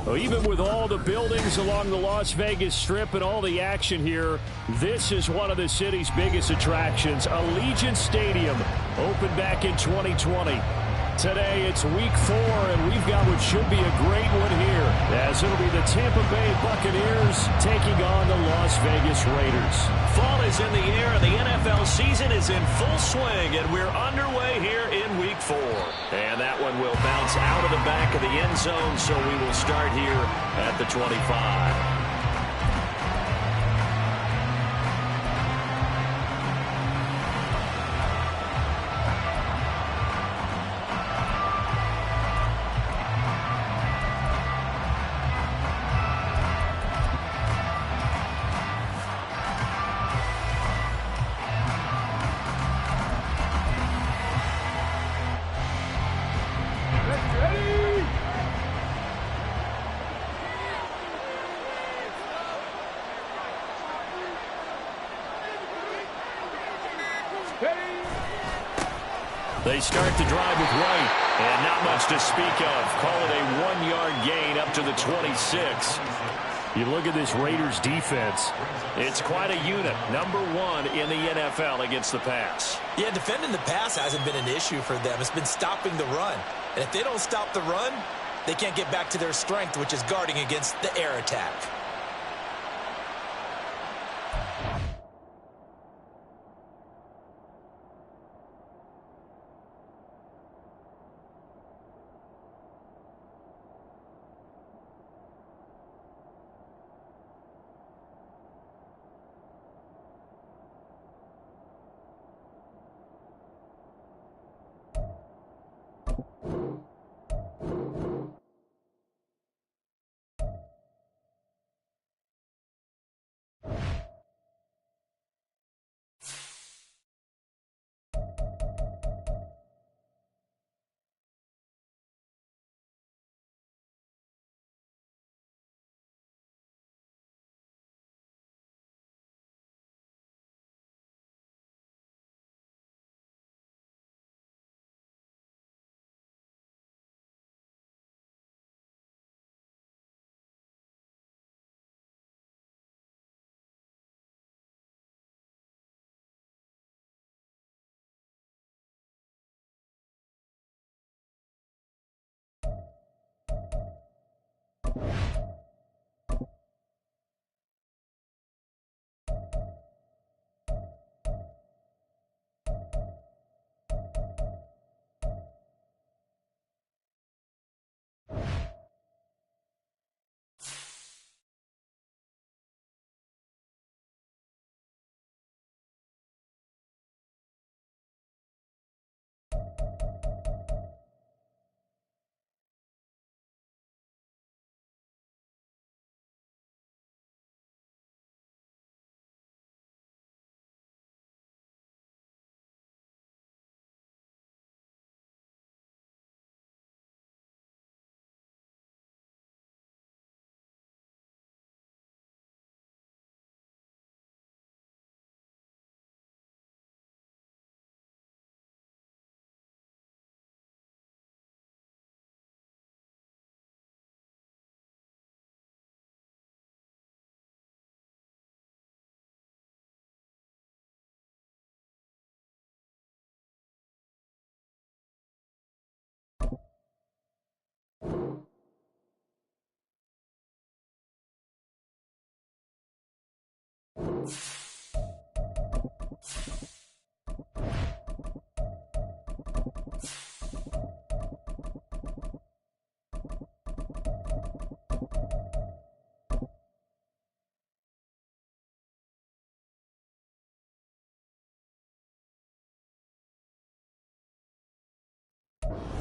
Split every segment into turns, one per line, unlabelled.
Well, even with all the buildings along the Las Vegas Strip and all the action here, this is one of the city's biggest attractions. Allegiant Stadium opened back in 2020. Today it's week 4, and we've got what should be a great one here, as it'll be the Tampa Bay Buccaneers taking on the Las Vegas Raiders.
Fall is in the air, and the NFL season is in full swing, and we're underway here in week 4. And that one will bounce out of the back of the end zone, so we will start here at the 25. They start the drive with White, and not much to speak of. Call it a 1-yard gain up to the 26.
You look at this Raiders defense.
It's quite a unit. Number 1 in the NFL against the pass.
Yeah, defending the pass hasn't been an issue for them. It's been stopping the run. And if they don't stop the run, they can't get back to their strength, which is guarding against the air attack.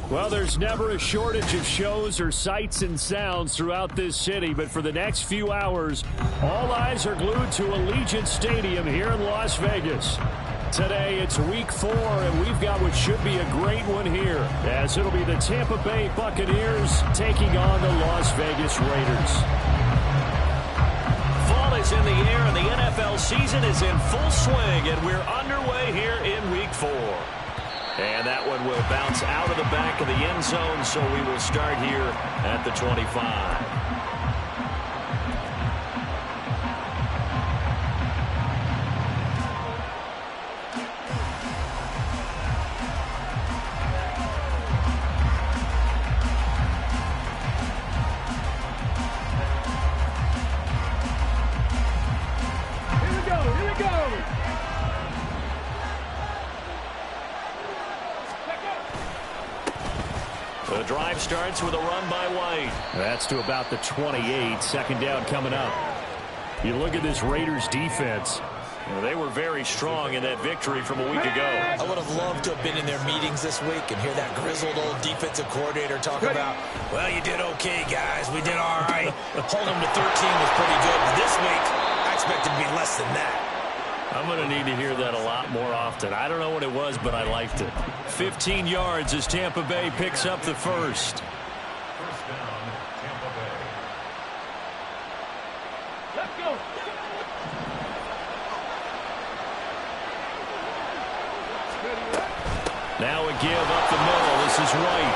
Well, there's never a shortage of shows or sights and sounds throughout this city, but for the next few hours, all eyes are glued to Allegiant Stadium here in Las Vegas. Today, it's Week 4, and we've got what should be a great one here, as it'll be the Tampa Bay Buccaneers taking on the Las Vegas Raiders.
Fall is in the air, and the NFL season is in full swing, and we're underway here in Week 4. And that one will bounce out of the back of the end zone, so we will start here at the 25. The drive starts with a run by White.
That's to about the 28. Second down coming up. You look at this Raiders defense.
Well, they were very strong in that victory from a week ago.
I would have loved to have been in their meetings this week and hear that grizzled old defensive coordinator talk about, well, you did okay, guys. We did all right. Holding them to 13 was pretty good. But this week, I expect it to be less than that.
I'm going to need to hear that a lot more often. I don't know what it was, but I liked it. 15 yards as Tampa Bay picks up the first.
First down, Tampa Bay. Let's go.
Now a give up the middle. This is White.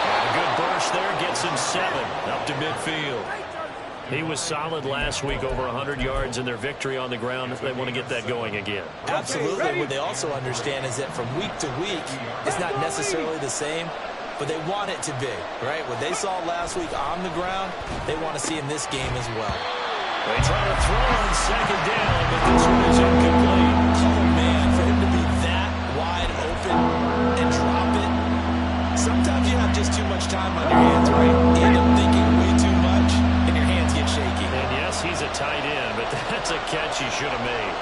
And a good burst there gets him 7 up to midfield. He was solid last week, over 100 yards in their victory on the ground. They want to get that going again.
Absolutely. What they also understand is that from week to week, it's not necessarily the same, but they want it to be, right? What they saw last week on the ground, they want to see in this game as well.
They try to throw on second down, but this one is incomplete.
Oh, man, for him to be that wide open and drop it, sometimes you have just too much time on your hands, right? You end up thinking way too much, and your hands get shaky.
And yes, he's a tight end, but that's a catch he should have made.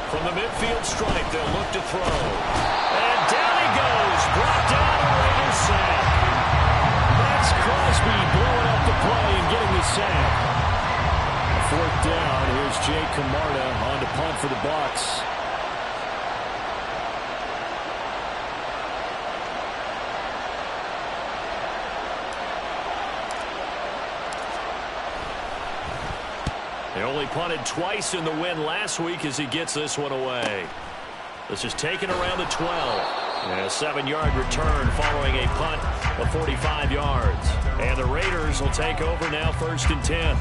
From the midfield stripe, they'll look to throw. And down he goes. Brought down a Raiders sack. That's Crosby blowing up the play and getting the sack.
Fourth down. Here's Jay Camarda on to punt for the Bucs.
They only punted twice in the win last week as he gets this one away. This is taken around the 12. And a 7-yard return following a punt of 45 yards. And the Raiders will take over now, 1st and 10.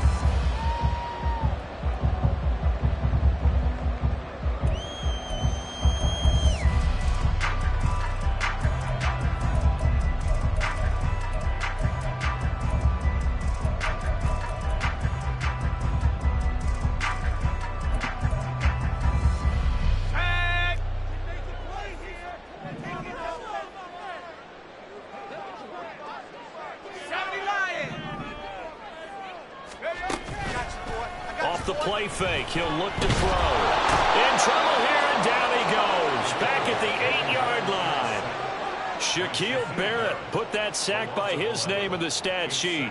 The play fake. He'll look to throw. In trouble here, and down he goes. Back at the 8-yard line. Shaquille Barrett put that sack by his name in the stat sheet.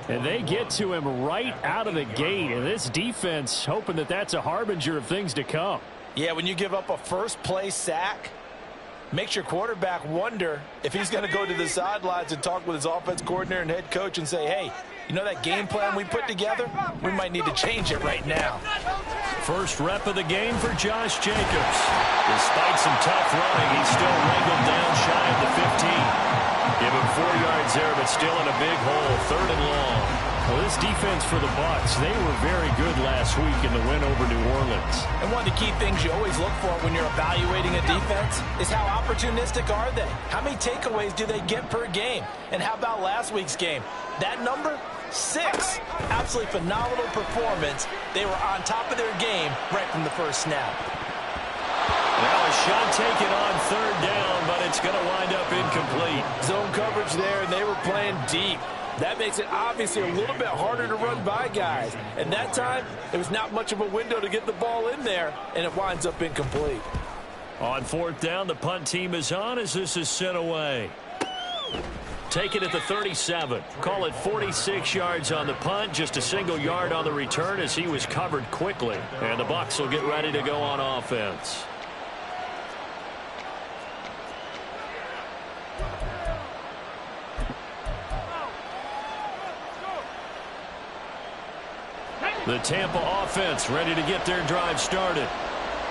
And they get to him right out of the gate. And this defense hoping that that's a harbinger of things to come.
Yeah, when you give up a first-play sack, makes your quarterback wonder if he's going to go to the sidelines and talk with his offense coordinator and head coach and say, hey, you know that game plan we put together? We might need to change it right now.
First rep of the game for Josh Jacobs. Despite some tough running, he's still wrangled down shy of the 15. Give him 4 yards there, but still in a big hole, 3rd and long.
Well, this defense for the Bucs, they were very good last week in the win over New Orleans.
And one of the key things you always look for when you're evaluating a defense is how opportunistic are they? How many takeaways do they get per game? And how about last week's game? That number? 6. Absolutely phenomenal performance. They were on top of their game right from the first snap.
Now a shot taken on 3rd down, but it's going to wind up incomplete.
Zone coverage there, and they were playing deep. That makes it obviously a little bit harder to run by guys. And that time, there was not much of a window to get the ball in there, and it winds up incomplete.
On fourth down, the punt team is on as this is sent away. Take it at the 37. Call it 46 yards on the punt, just a single yard on the return as he was covered quickly. And the Bucs will get ready to go on offense. The Tampa offense ready to get their drive started.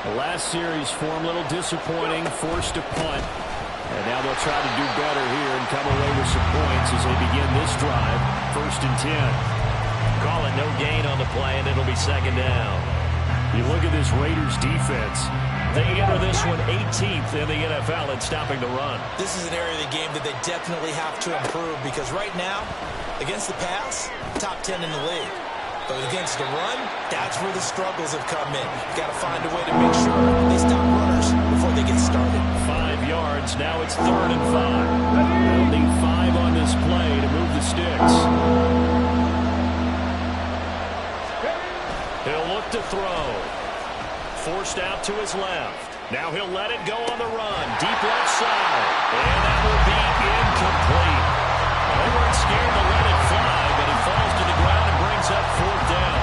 The last series form a little disappointing, forced a punt. And now they'll try to do better here and come away with some points as they begin this drive. 1st and 10.
Call it no gain on the play, and it'll be 2nd down.
You look at this Raiders defense.
They enter this one 18th in the NFL at stopping the run.
This is an area of the game that they definitely have to improve because right now, against the pass, top 10 in the league. But against the run, that's where the struggles have come in. Got to find a way to make sure they stop runners before they get started.
5 yards. Now it's 3rd and 5.
They'll need 5 on this play to move the sticks.
He'll look to throw. Forced out to his left. Now he'll let it go on the run. Deep left side. And that will be incomplete. They weren't scared to let it fly, but he falls to the ground and brings up 4th down.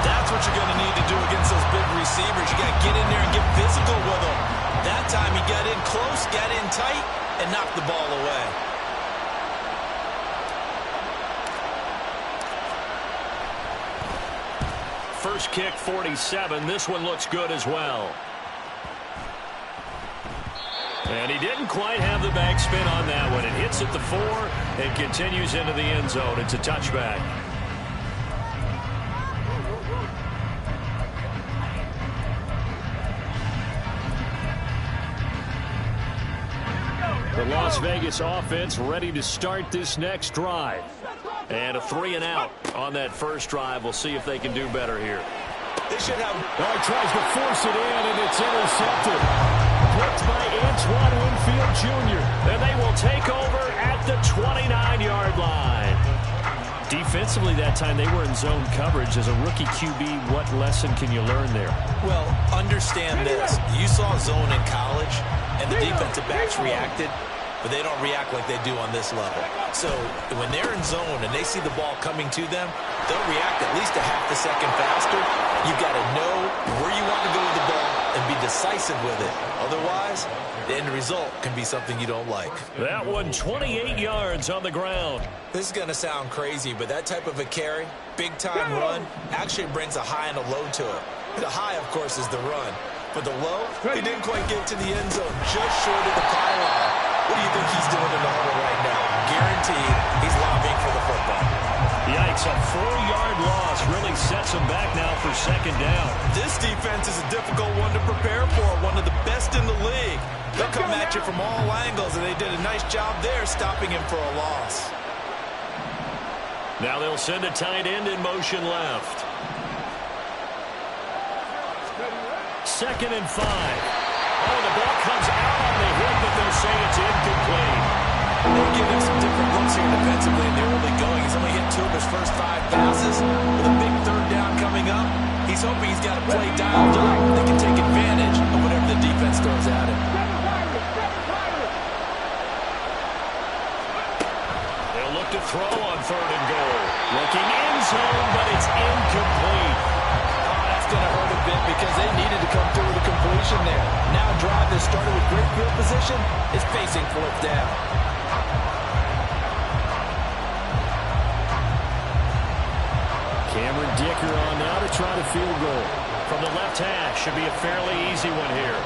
That's what you're going to need to do against those big receivers. You got to get in there and get physical with them. That time he got in close, got in tight, and knocked the ball away.
First kick, 47. This one looks good as well. And he didn't quite have the backspin on that one. It hits at the 4 and continues into the end zone. It's a touchback.
The Las Vegas offense ready to start this next drive.
And a 3 and out on that first drive. We'll see if they can do better here.
They should have...
Oh, he tries to force it in, and it's intercepted. Picked by Antoine Winfield Jr.
And they will take over at the 29-yard line.
Defensively that time, they were in zone coverage. As a rookie QB, what lesson can you learn there?
Well, understand this. You saw zone in college, and the defensive backs reacted, but they don't react like they do on this level. So when they're in zone and they see the ball coming to them, they'll react at least a half a second faster. You've got to know where you want to go with the ball and be decisive with it. Otherwise, the end result can be something you don't like.
That one 28 yards on the ground.
This is going to sound crazy, but that type of a carry, big-time run, actually brings a high and a low to it. The high, of course, is the run. But the low, he didn't quite get to the end zone, just short of the pylon. What do you think he's doing in the huddle right now? Guaranteed he's lobbying for the football.
Yikes, a 4-yard loss really sets him back now for 2nd down.
This defense is a difficult one to prepare for, one of the best in the league. They'll come at you from all angles, and they did a nice job there stopping him for a loss.
Now they'll send a tight end in motion left. 2nd and 5. Oh, the ball comes out on the hit, but they'll say it's incomplete.
They're giving him some different looks here defensively in the early going. He's only hit 2 of his first 5 passes. With a big 3rd down coming up, he's hoping he's got a play dialed up. They can take advantage of whatever the defense throws at him.
They'll look to throw on 3rd and goal. Looking in zone, but it's incomplete.
Going to hurt a bit because they needed to come through with a completion there. Now a drive that started with great field position is facing 4th down.
Cameron Dicker on now to try the field goal.
From the left hash, should be a fairly easy one here.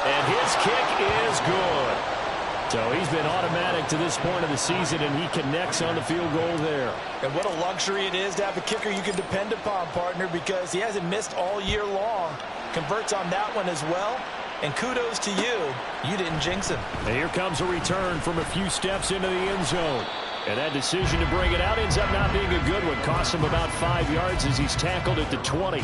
And his kick is good.
So he's been automatic to this point of the season, and he connects on the field goal there.
And what a luxury it is to have a kicker you can depend upon, partner, because he hasn't missed all year long. Converts on that one as well. And kudos to you. You didn't jinx him.
And here comes a return from a few steps into the end zone. And that decision to bring it out ends up not being a good one. Costs him about 5 yards as he's tackled at the 20.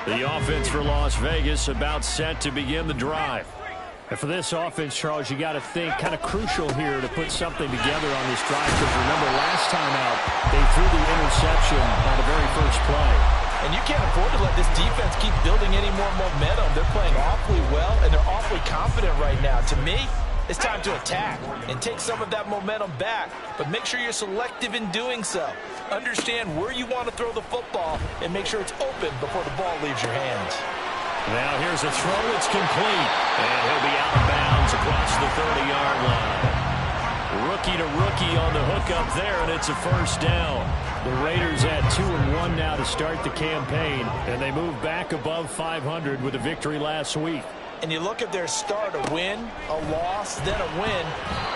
The offense for Las Vegas about set to begin the drive. And for this offense, Charles, you got to think kind of crucial here to put something together on this drive, because remember last time out they threw the interception on the very first play.
And you can't afford to let this defense keep building any more momentum. They're playing awfully well, and they're awfully confident right now. To me, it's time to attack and take some of that momentum back, but make sure you're selective in doing so. Understand where you want to throw the football and make sure it's open before the ball leaves your hands.
Now here's a throw that's complete, and he'll be out of bounds across the 30-yard line. Rookie to rookie on the hook up there, and it's a first down. The Raiders at 2-1 now to start the campaign, and they move back above 500 with a victory last week.
And you look at their start, a win, a loss, then a win.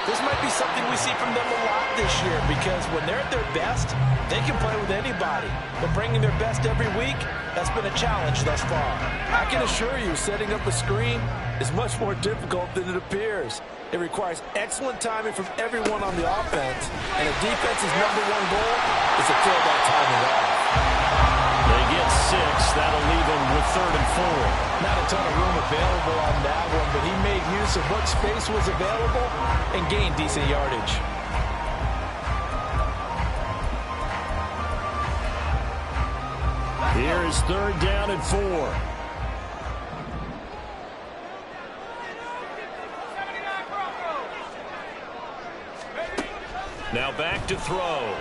This might be something we see from them a lot this year, because when they're at their best, they can play with anybody. But bringing their best every week, that's been a challenge thus far. I can assure you, setting up a screen is much more difficult than it appears. It requires excellent timing from everyone on the offense, and the defense's #1 goal is to throw that timing off.
They get 6. That'll leave them with 3rd and 4.
Not a ton of room available on that one, but he made use of what space was available and gained decent yardage.
Here is 3rd down and 4. Now back to throw.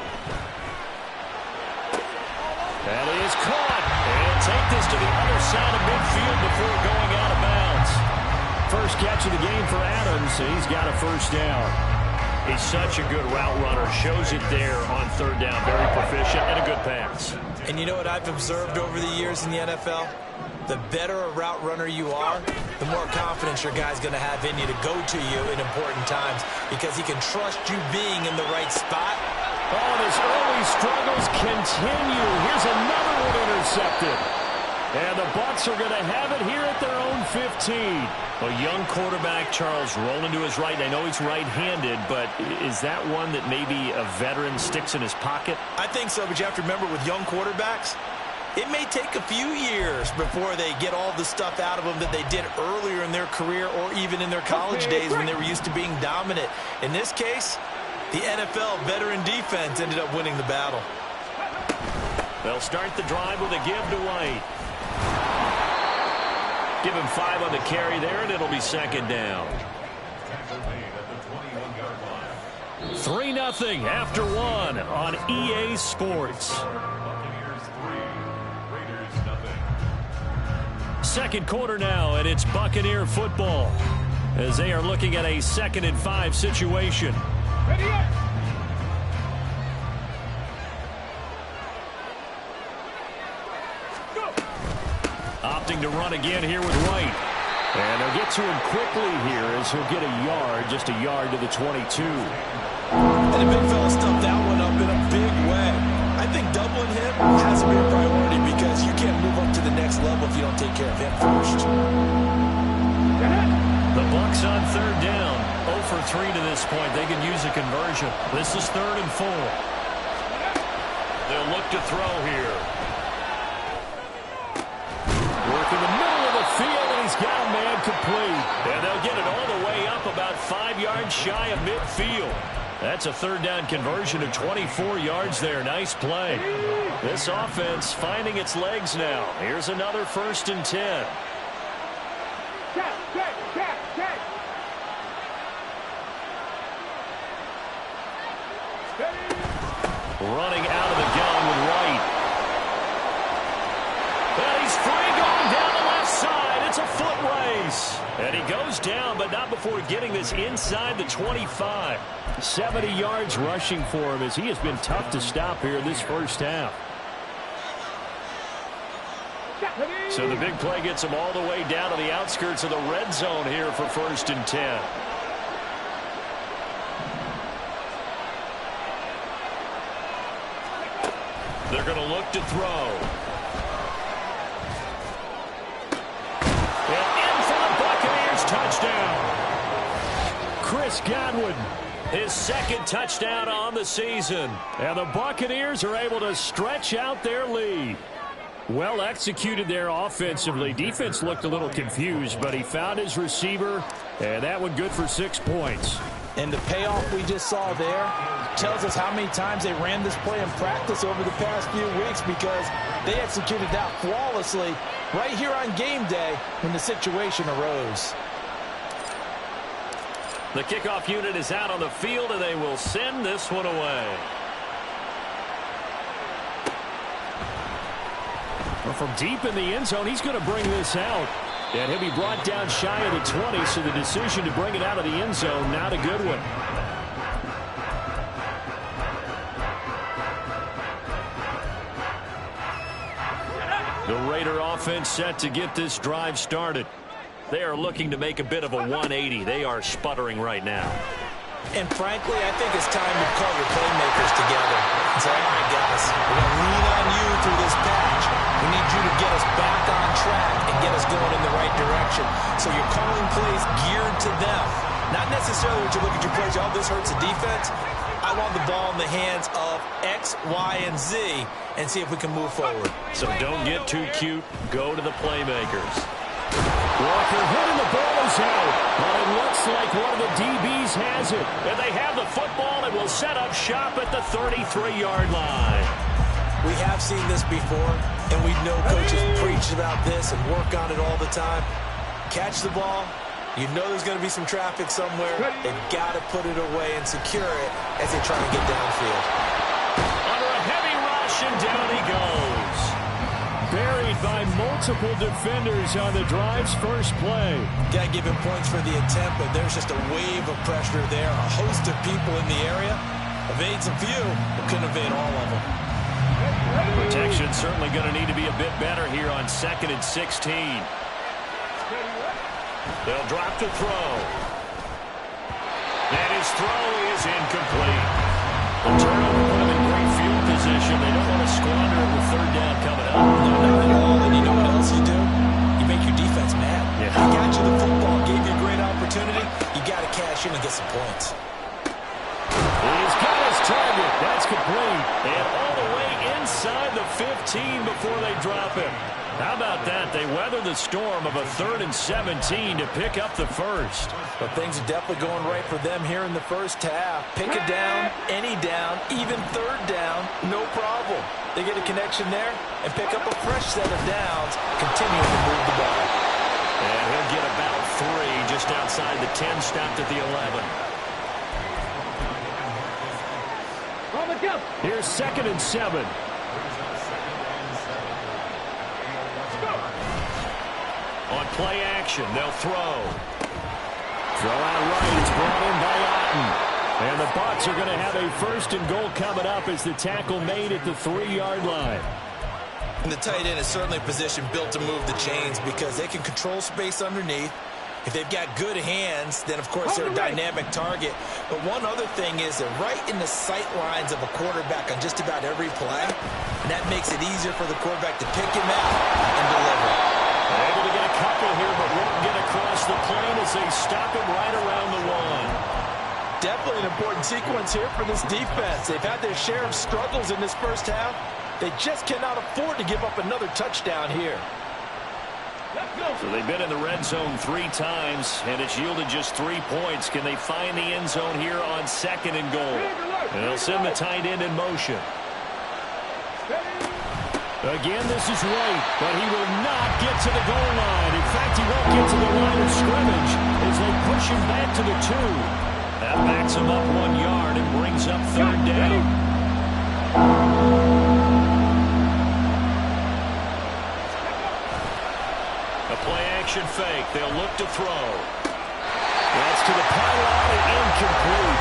That is caught. And take this to the other side of midfield before going out of bounds. First catch of the game for Adams, and he's got a first down. He's such a good route runner. Shows it there on 3rd down. Very proficient and a good pass.
And you know what I've observed over the years in the NFL? The better a route runner you are, the more confidence your guy's going to have in you to go to you in important times, because he can trust you being in the right spot.
Oh, and his early struggles continue. Here's another one intercepted. And the Bucs are going to have it here at their own 15. A young quarterback, Charles, rolling to his right. I know he's right-handed, but is that one that maybe a veteran sticks in his pocket?
I think so, but you have to remember with young quarterbacks, it may take a few years before they get all the stuff out of them that they did earlier in their career or even in their college days when they were used to being dominant. In this case, the NFL veteran defense ended up winning the battle.
They'll start the drive with a give to White. Give him 5 on the carry there, and it'll be 2nd down. 3-0 after 1 on EA Sports. Second quarter now, and it's Buccaneer football as they are looking at a 2nd and 5 situation. Opting to run again here with White. And they'll get to him quickly here as he'll get a yard, just a yard to the 22.
And the big fella stuffed that one up in a big way. I think doubling him has to be a priority, because you can't move up to the next level if you don't take care of him first.
The Bucs on 3rd down. 0 for 3 to this point. They can use a conversion. This is 3rd and 4. They'll look to throw here. Work in the middle of the field, and he's got a man complete. And they'll get it all the way up about 5 yards shy of midfield. That's a 3rd down conversion of 24 yards there. Nice play. This offense finding its legs now. Here's another 1st and 10. Running out of the gun with White. And he's free going down the left side. It's a foot race. And he goes down, but not before getting this inside the 25. 70 yards rushing for him, as he has been tough to stop here this first half. So the big play gets him all the way down to the outskirts of the red zone here for 1st and 10. They're going to look to throw. And in for the Buccaneers, touchdown. Chris Godwin, his 2nd touchdown on the season. And the Buccaneers are able to stretch out their lead. Well executed there offensively. Defense looked a little confused, but he found his receiver, and that one good for 6 points.
And the payoff we just saw there tells us how many times they ran this play in practice over the past few weeks, because they executed that flawlessly right here on game day when the situation arose.
The kickoff unit is out on the field, and they will send this one away.
Well, from deep in the end zone, he's going to bring this out. And he'll be brought down shy of the 20, so the decision to bring it out of the end zone, not a good one. The Raider offense set to get this drive started. They are looking to make a bit of a 180. They are sputtering right now.
And frankly, I think it's time to call your playmakers together and say, all right, guys, we're going to lean on you through this patch. We need you to get us back on track and get us going in the right direction. So you're calling plays geared to them. Not necessarily when you look at your plays, oh, this hurts the defense. I want the ball in the hands of X, Y, and Z and see if we can move forward.
So don't get too cute. Go to the playmakers.
Walker hitting the ball is out, but it looks like one of the DBs has it.
And they have the football and will set up shop at the 33-yard line.
We have seen this before, and we know coaches preach about this and work on it all the time. Catch the ball. You know there's going to be some traffic somewhere. They've got to put it away and secure it as they try to get downfield.
Under a heavy rush, and down he goes.
Buried by multiple defenders on the drive's first play.
Got to give him points for the attempt, but there's just a wave of pressure there. A host of people in the area. Evades a few, but couldn't evade all of them.
Protection certainly going to need to be a bit better here on 2nd and 16. They'll drop to throw. And his throw is incomplete. The turnover put him in great field position. They don't want to squander it with 3rd down coming up.
No, not at all. And you know what else you do? You make your defense mad.
Yeah.
He got you the football, gave you a great opportunity. You got to cash in and get some points.
He's got his target. That's complete.
And all the way inside the 15 before they drop him. How about that? They weather the storm of a 3rd and 17 to pick up the first.
But things are definitely going right for them here in the first half. Pick a down, any down, even 3rd down, no problem. They get a connection there and pick up a fresh set of downs, continuing to move the ball.
And he'll get about 3 just outside the 10, stopped at the 11.
Here's 2nd and 7.
On play action, they'll throw.
Throw out right. It's brought in by Otten. And the Bucs are going to have a 1st and goal coming up as the tackle made at the 3-yard line.
And the tight end is certainly a position built to move the chains because they can control space underneath. If they've got good hands, then, of course, they're a dynamic target. But one other thing is they're right in the sight lines of a quarterback on just about every play. And that makes it easier for the quarterback to pick him out and deliver.
Able to get a couple here, but won't get across the plane as they stop him right around the 1.
Definitely an important sequence here for this defense. They've had their share of struggles in this first half. They just cannot afford to give up another touchdown here.
So they've been in the red zone 3 times, and it's yielded just 3 points. Can they find the end zone here on 2nd and goal? And they'll send the tight end in motion.
Again, this is White, but he will not get to the goal line. In fact, he won't get to the line of scrimmage as they push him back to the 2.
That backs him up 1 yard and brings up 3rd down. A play-action fake. They'll look to throw.
That's to the pylon and incomplete.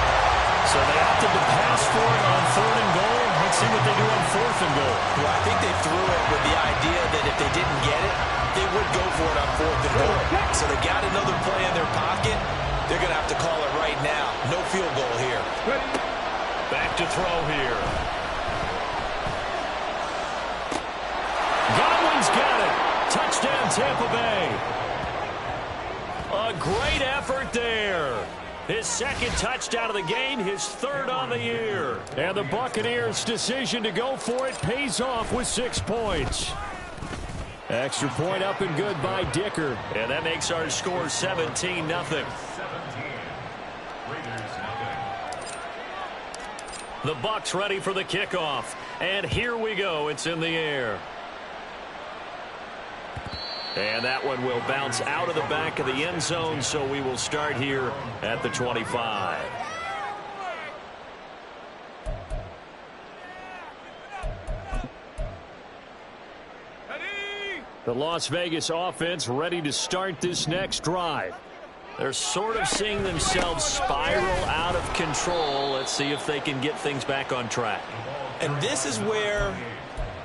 So they opted to pass for it on 3rd and goal. Let's see what they do on 4th and goal.
Well, I think they threw it with the idea that if they didn't get it, they would go for it on 4th and goal. So they got another play in their pocket. They're going to have to call it right now. No field goal here.
Back to throw here.
Godwin's got it. Touchdown, Tampa Bay.
A great effort there. His 2nd touchdown of the game, his 3rd on the year.
And the Buccaneers' decision to go for it pays off with 6 points. Extra point up and good by Dicker.
And that makes our score 17-0.
17. Raiders nothing.
The Bucs ready for the kickoff. And here we go. It's in the air. And that one will bounce out of the back of the end zone, so we will start here at the 25.
The Las Vegas offense ready to start this next drive.
They're sort of seeing themselves spiral out of control. Let's see if they can get things back on track.
And this is where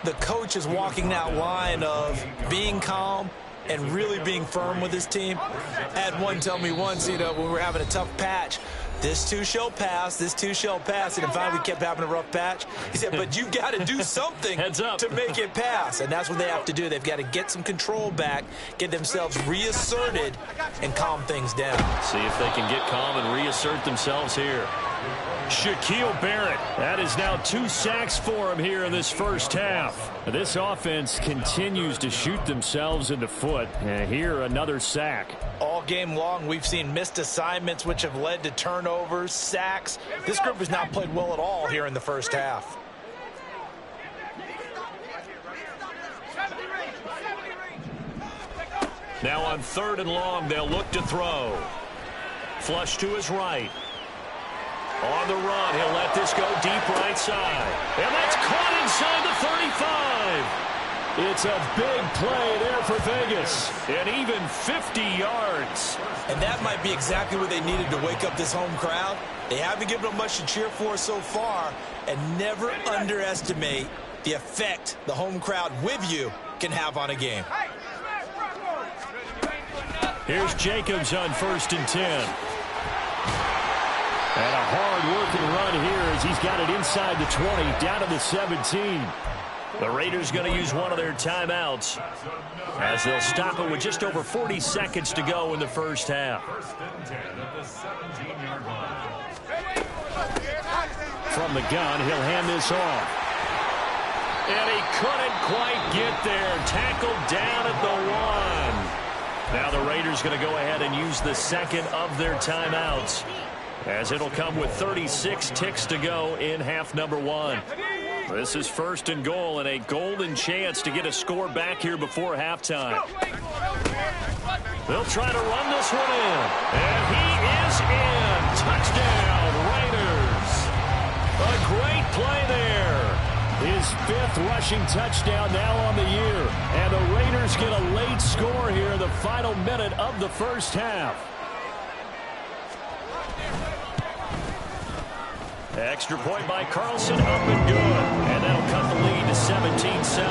the coach is walking that line of being calm and really being firm with his team. I had one tell me once, when we were having a tough patch, this too shall pass, this too shall pass. And finally we kept having a rough patch. He said, but you got to do something
Heads up.
to make it pass. And that's what they have to do. They've got to get some control back, get themselves reasserted, and calm things down.
See if they can get calm and reassert themselves here.
Shaquille Barrett. That is now 2 sacks for him here in this first half. This offense continues to shoot themselves in the foot. And here another sack.
All game long, we've seen missed assignments, which have led to turnovers, sacks. This group has not played well at all here in the first half.
Now on 3rd and long, they'll look to throw. Flush to his right. On the run, he'll let this go deep right side. And that's caught inside the 35.
It's a big play there for Vegas. And even 50 yards.
And that might be exactly what they needed to wake up this home crowd. They haven't given them much to cheer for so far. And never underestimate the effect the home crowd with you can have on a game.
Here's Jacobs on 1st and 10. And a hard-working run here as he's got it inside the 20, down to the 17.
The Raiders going to use one of their timeouts as they'll stop it with just over 40 seconds to go in the first half.
1st and 10 at the 17-yard line.
From the gun, he'll hand this off.
And he couldn't quite get there. Tackled down at the 1. Now the Raiders going to go ahead and use the second of their timeouts, as it'll come with 36 ticks to go in half number 1. This is 1st and goal and a golden chance to get a score back here before halftime. They'll try to run this one in. And he is in. Touchdown, Raiders. A great play there.
His 5th rushing touchdown now on the year. And the Raiders get a late score here in the final minute of the first half.
Extra point by Carlson, up and good. And that'll cut the lead to 17-7.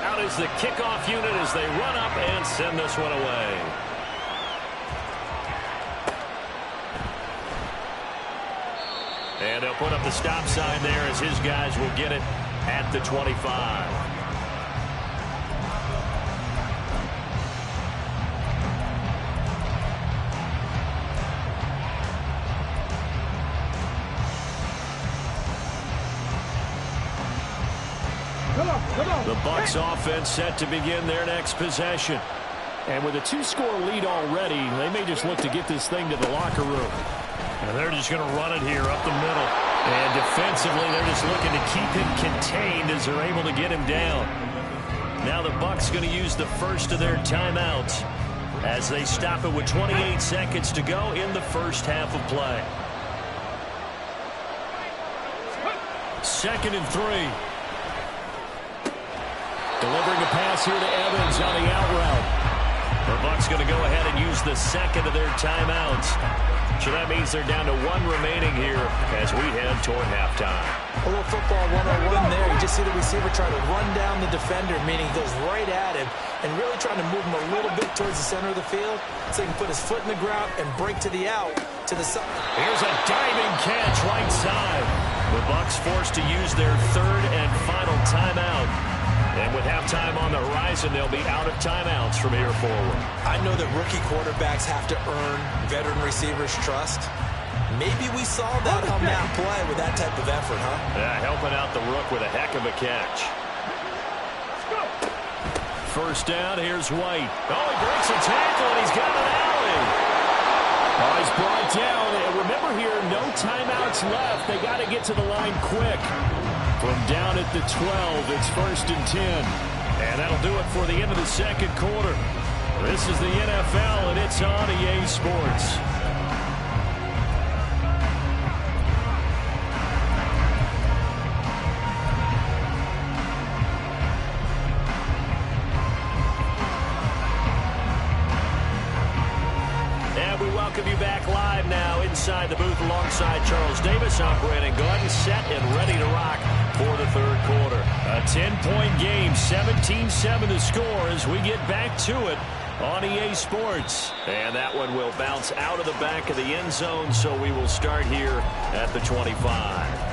Out is the kickoff unit as they run up and send this one away. And they'll put up the stop sign there as his guys will get it at the 25.
The Bucs offense set to begin their next possession. And with a 2-score lead already, they may just look to get this thing to the locker room.
And they're just going to run it here up the middle. And defensively, they're just looking to keep him contained as they're able to get him down. Now the Bucs going to use the first of their timeouts as they stop it with 28 seconds to go in the first half of play.
2nd and 3. Delivering a pass here to Evans on the out route.
The Bucs going to go ahead and use the second of their timeouts. So that means they're down to 1 remaining here as we head toward halftime.
A little football 101 there. You just see the receiver try to run down the defender, meaning he goes right at him and really trying to move him a little bit towards the center of the field so he can put his foot in the ground and break to the out to the side.
Here's a diving catch right side.
The Bucs forced to use their 3rd and final timeout. And with halftime on the horizon, they'll be out of timeouts from here forward.
I know that rookie quarterbacks have to earn veteran receivers' trust. Maybe we saw that on that play with that type of effort, huh?
Yeah, helping out the rook with a heck of a catch. First down, here's White. Oh, he breaks a tackle, and he's got an alley.
Oh, he's brought down. Remember here, no timeouts left. They got to get to the line quick. From down at the 12, it's 1st and 10. And that'll do it for the end of the second quarter. This is the NFL, and it's on EA Sports.
Welcome you back live now inside the booth alongside Charles Davis. I'm Brandon Gaudin, set and ready to rock for the third quarter.
A 10-point game, 17-7 the score as we get back to it on EA Sports.
And that one will bounce out of the back of the end zone, so we will start here at the 25.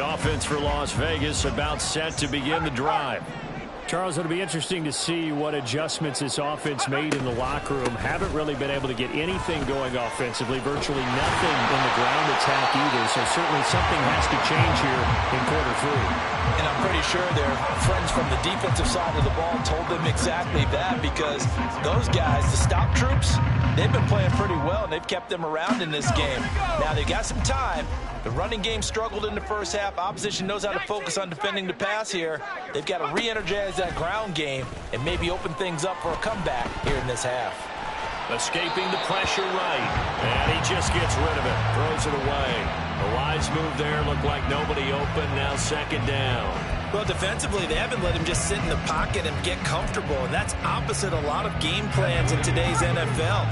Offense for Las Vegas about set to begin the drive. Charles, it'll be interesting to see what adjustments this offense made in the locker room. Haven't really been able to get anything going offensively, virtually nothing in the ground attack either, so certainly something has to change here in quarter 3.
And I'm pretty sure their friends from the defensive side of the ball told them exactly that, because those guys, the stop troops, they've been playing pretty well, and they've kept them around in this game. Now, they've got some time. The running game struggled in the first half. Opposition knows how to focus on defending the pass here. They've got to re-energize that ground game and maybe open things up for a comeback here in this half.
Escaping the pressure right. And he just gets rid of it. Throws it away. A wise move there. Looked like nobody open. Now second down.
Well, defensively, they haven't let him just sit in the pocket and get comfortable. And that's opposite a lot of game plans in today's NFL.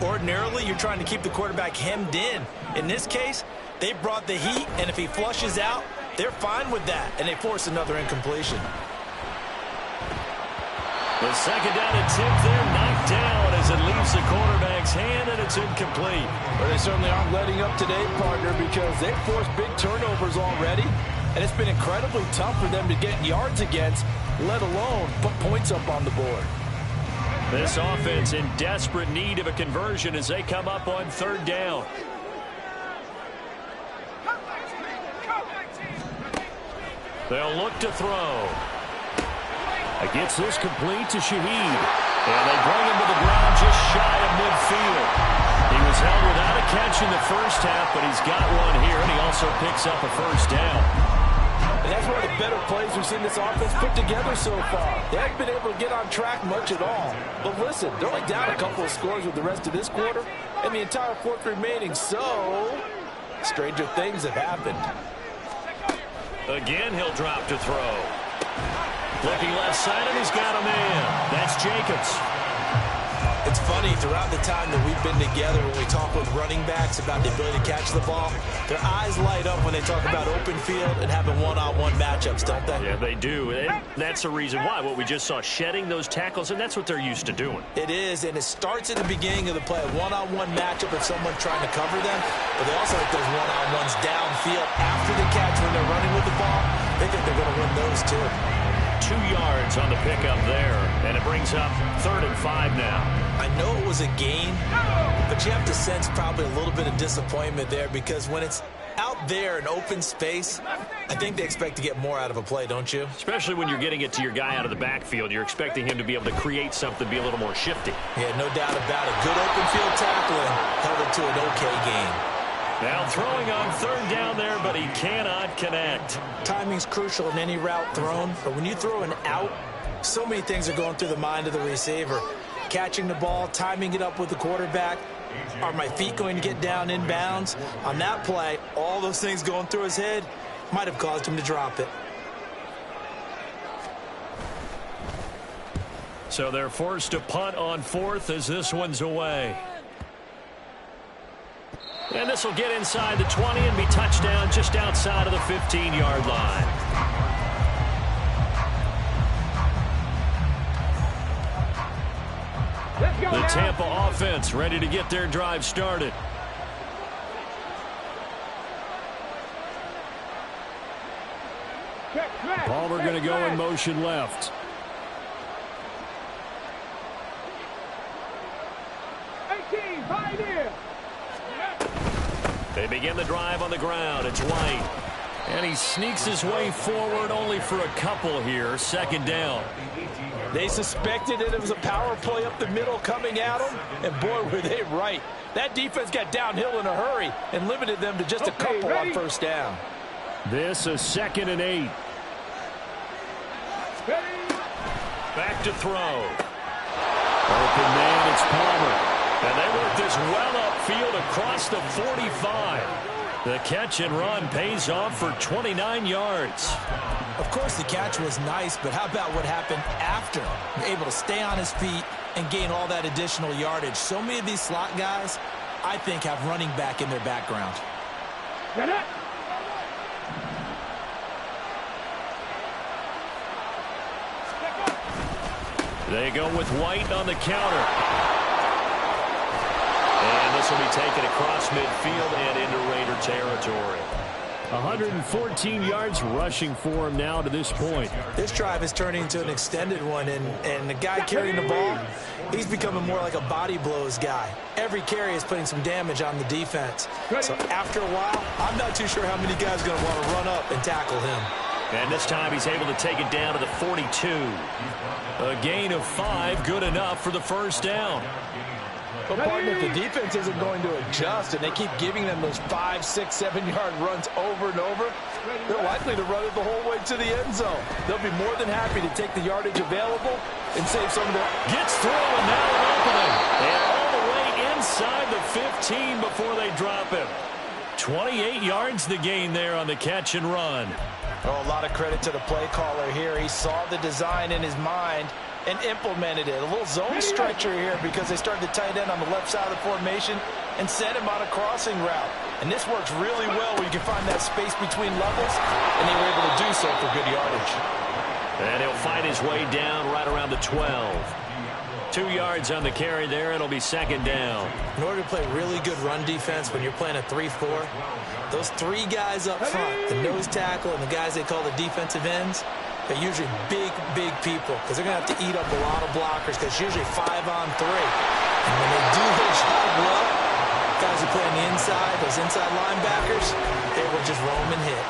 Ordinarily, you're trying to keep the quarterback hemmed in. In this case, they brought the heat, and if he flushes out, they're fine with that, and they force another incompletion.
The second down and 10 there, knocked down as it leaves the quarterback's hand, and it's incomplete.
Well, they certainly aren't letting up today, partner, because they've forced big turnovers already, and it's been incredibly tough for them to get yards against, let alone put points up on the board.
This offense in desperate need of a conversion as they come up on third down. They'll look to throw. Gets this complete to Shaheed. And they bring him to the ground just shy of midfield. He was held without a catch in the first half, but he's got one here, and he also picks up a first down.
And that's one of the better plays we've seen this offense put together so far. They haven't been able to get on track much at all. But listen, they're only down a couple of scores with the rest of this quarter and the entire fourth remaining, so stranger things have happened.
Again, he'll drop to throw. Looking left side, and he's got a man. That's Jacobs.
It's funny, throughout the time that we've been together, when we talk with running backs about the ability to catch the ball, their eyes light up when they talk about open field and having one-on-one matchups, don't they?
Yeah, they do. And that's the reason why. What we just saw, shedding those tackles, and that's what they're used to doing.
It is, and it starts at the beginning of the play, a one-on-one matchup if someone's trying to cover them, but they also like those one-on-ones downfield after the catch when they're running with the ball. They think they're going to win those, too.
2 yards on the pickup there, and it brings up 3rd and 5 now.
I know it was a gain, but you have to sense probably a little bit of disappointment there, because when it's out there in open space, I think they expect to get more out of a play, don't you?
Especially when you're getting it to your guy out of the backfield. You're expecting him to be able to create something, be a little more shifty.
Yeah, no doubt about it. Good open field tackling held it to an okay game.
Now throwing on 3rd down there, but he cannot connect.
Timing's crucial in any route thrown, but when you throw an out, so many things are going through the mind of the receiver. Catching the ball, timing it up with the quarterback. Are my feet going to get down inbounds? On that play, all those things going through his head might have caused him to drop it.
So they're forced to punt on 4th as this one's away. And this will get inside the 20 and be touchdown just outside of the 15-yard line. The Tampa offense ready to get their drive started. Ball Palmer going to go in motion left.
They begin the drive on the ground. It's White. And he sneaks his way forward only for a couple here. Second down.
They suspected it was a power play up the middle coming at them, and boy, were they right. That defense got downhill in a hurry and limited them to just a couple on first down.
This is 2nd and 8.
Back to throw.
Open man, it's Palmer.
And they work this well upfield across the 45. The catch and run pays off for 29 yards.
Of course, the catch was nice, but how about what happened after? Able to stay on his feet and gain all that additional yardage. So many of these slot guys, I think, have running back in their background.
They go with White on the counter. And this will be taken across midfield and into Raider territory.
114 yards rushing for him now to this point.
This drive is turning into an extended one, and the guy carrying the ball, he's becoming more like a body blows guy. Every carry is putting some damage on the defense. So after a while, I'm not too sure how many guys are going to want to run up and tackle him.
And this time he's able to take it down to the 42. A gain of 5, good enough for the first down.
But partner, if the defense isn't going to adjust and they keep giving them those 5, 6, 7-yard runs over and over, they're likely to run it the whole way to the end zone. They'll be more than happy to take the yardage available and save some of their...
Gets through and now an opening. And all the way inside the 15 before they drop him. 28 yards the gain there on the catch and run.
Oh, a lot of credit to the play caller here. He saw the design in his mind and implemented it. A little zone stretcher here because they started the tight end on the left side of the formation and sent him on a crossing route. And this works really well when you can find that space between levels, and they were able to do so for good yardage.
And he'll fight his way down right around the 12. 2 yards on the carry there. It'll be second down.
In order to play really good run defense when you're playing a 3-4, those 3 guys up front, the nose tackle and the guys they call the defensive ends, they're usually big people because they're going to have to eat up a lot of blockers because it's usually 5-on-3. And when they do their job well, guys who play on the inside, those inside linebackers, they will just roam and hit.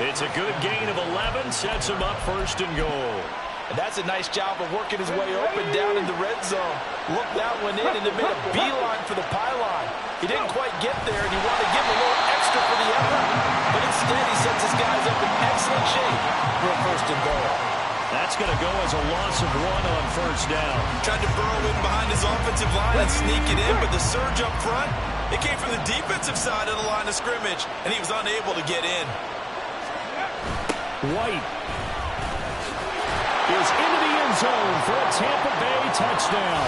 It's a good gain of 11, sets him up first and goal.
And that's a nice job of working his way open down in the red zone. Look that one in, and it made a beeline for the pylon. He didn't quite get there, and he wanted to give him a little extra for the effort. But instead, he sets his guys up in excellent shape for a first and goal.
That's going to go as a loss of 1 on first down.
Tried to burrow in behind his offensive line and sneak it in, but the surge up front, it came from the defensive side of the line of scrimmage, and he was unable to get in.
White is into the end zone for a Tampa Bay touchdown.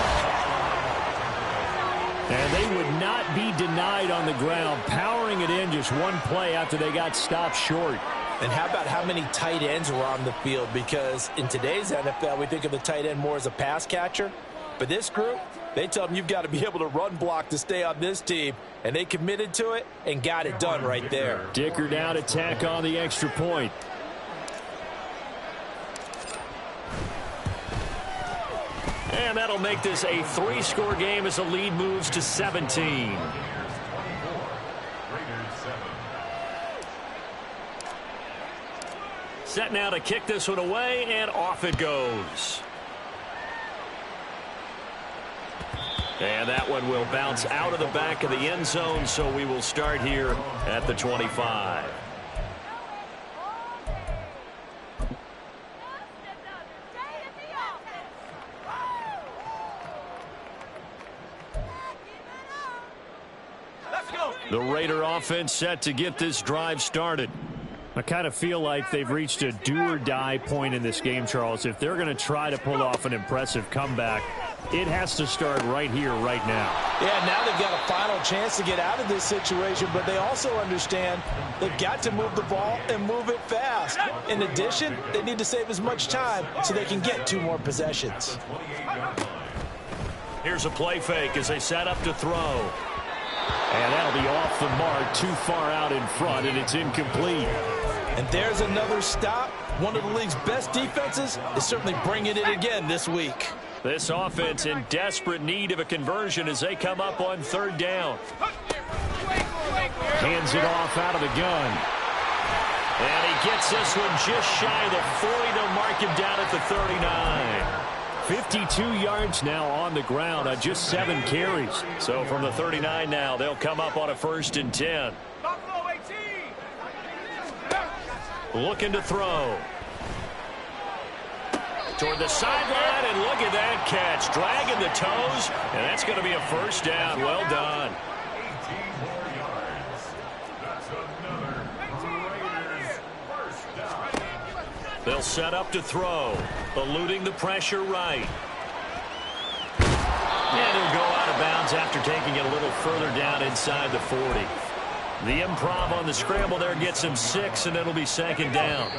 And they would not be denied on the ground, powering it in just one play after they got stopped short.
And how about how many tight ends were on the field? Because in today's NFL, we think of the tight end more as a pass catcher. But this group, they tell them you've got to be able to run block to stay on this team. And they committed to it and got it done right there.
Dicker down to tack on the extra point.
And that'll make this a 3-score game as the lead moves to 17. Set now to kick this one away, and off it goes. And that one will bounce out of the back of the end zone, so we will start here at the 25. The Raider offense set to get this drive started.
I kind of feel like they've reached a do-or-die point in this game, Charles. If they're going to try to pull off an impressive comeback, it has to start right here, right now.
Yeah, now they've got a final chance to get out of this situation, but they also understand they've got to move the ball and move it fast. In addition, they need to save as much time so they can get 2 more possessions.
Here's a play fake as they set up to throw.
And that'll be off the mark, too far out in front, and it's incomplete.
And there's another stop One of the league's best defenses is certainly bringing it again this week.
This offense in desperate need of a conversion as they come up on third down. Hands it off out of the gun. And he gets this one just shy of the 40. They'll mark him down at the 39. 52 yards now on the ground on just 7 carries. So from the 39 now, they'll come up on a 1st and 10. Looking to throw. Toward the sideline, and look at that catch. Dragging the toes, and that's going to be a 1st down. Well done.
18 more yards. That's another Raiders 1st down.
They'll set up to throw, eluding the pressure right. And he'll go out of bounds after taking it a little further down inside the 40. The improv on the scramble there gets him 6, and it'll be 2nd down.